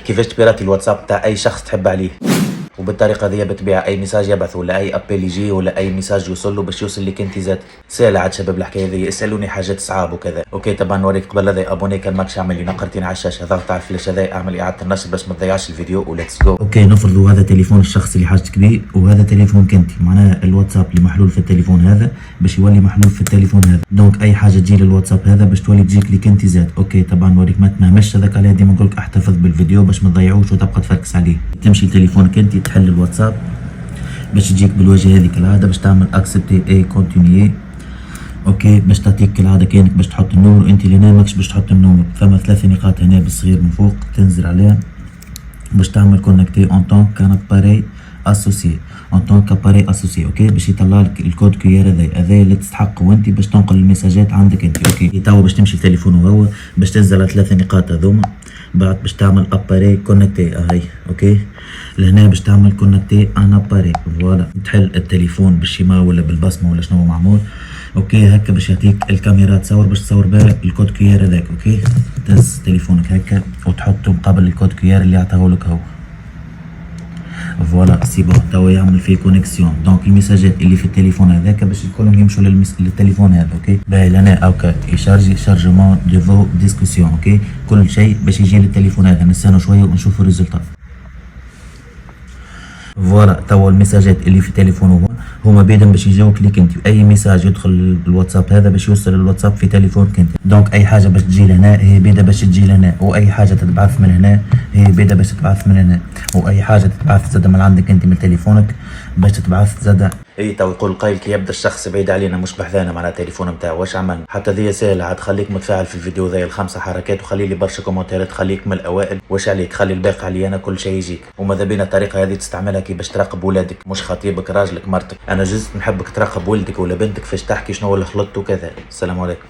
كيفاش تبيراتي الواتساب تاع اي شخص تحب عليه. وبالطريقه هذه بالطبيعه اي ميساج يبعث ولا اي ابل يجي ولا اي ميساج يوصل له باش يوصل لك انت ذات. سهله عاد شباب الحكايه هذه، يسالوني حاجات صعاب وكذا. اوكي طبعا نوريك قبل هذا ابوني كان ماكش عامل لي نقرتين على الشاشه، ضغط على الفلاش هذا اعمل اعاده النشر باش ما تضيعش الفيديو وليتس جو. اوكي نفرضوا هذا تليفون الشخص اللي حاجتك بيه وهذا تليفونك انت، معناها الواتساب اللي محلول في التليفون هذا باش يولي محلول في التليفون هذا. دونك اي حاجه تجي للواتساب هذا باش تولي تجيك ليك انت ذات. اوكي طبعا نوريك ما تنامش هذاك، على ديما نقول لك احتفظ بالفيديو باش ما تضيعوش وتبقى تفركس عليه. تمشي لتليفونك انت تحل الواتساب باش تجيك بالوجه هذه كالعاده، باش تعمل اكسبتي اي كونتينيي. اوكي باش تعطيك كالعاده كانك باش تحط النومر، انت اللي نامكش باش تحط النومر. ثم 3 نقاط هنا بالصغير من فوق تنزل عليها باش تعمل كونكتي اون طون كان اباري اسوسي اون طون كاباري اسوسي. اوكي باش يطلع لك الكود كيير هذا اللي تستحقه انت باش تنقل الميساجات عندك انت. اوكي تو باش تمشي لتليفونه هو باش تنزل على 3 نقاط هذوما، بعد باش تعمل اباري كونكتي اهي. اوكي لهنا باش تعمل كونكتي ان اباري، فوالا تحل التليفون بالشيما ولا بالبصمه ولا شنو معمول. اوكي هكا باش يعطيك الكاميرا تصور باش تصور بها الكود كيير هذاك. اوكي تهز تليفونك هكا وتحطه مقابل الكود كيير اللي عطاهولك هو، فوالا سي بون توا يعمل فيه كونيكسيون. دونك الميساجات اللي في التليفون هذاك باش كلهم يمشوا للتليفون هذا. اوكي باهي لهنا اوكي يشارجي شارجمون دو فو ديسكسيون. اوكي كل شيء باش يجي للتليفون هذا، نستنوا شويه ونشوفوا الريزلت. فوالا توا الميساجات اللي في تليفونه هما بيدهم باش يجاوك ليك انت، اي ميساج يدخل الواتساب هذا باش يوصل للواتساب في تليفونك انت. دونك اي حاجه باش تجي لهنا هي بيدا باش تجي لهنا، واي حاجه تتبعث من هنا هي بيدا باش تتبعث من هنا، واي حاجه تتبعث زاد من عندك انت من تليفونك باش تتبعث زاد. اي تو يقول القايل كي يبدا الشخص بعيد علينا مش بحذانا مع التليفون نتاعو واش عمل. حتى ذي سهله عاد، خليك متفاعل في الفيديو ذي ال5 حركات وخلي لي برشا كومنتات، خليك من الاوائل. واش عليك خلي الباقي علي انا، كل شيء يجيك. وماذا بينا الطريقه هذه تستعملها كي باش تراقب ولادك، مش خطيبك راجلك مرتك. انا جزت نحبك تراقب ولدك ولا بنتك فاش تحكي شنو اللي خلطت وكذا. السلام عليكم.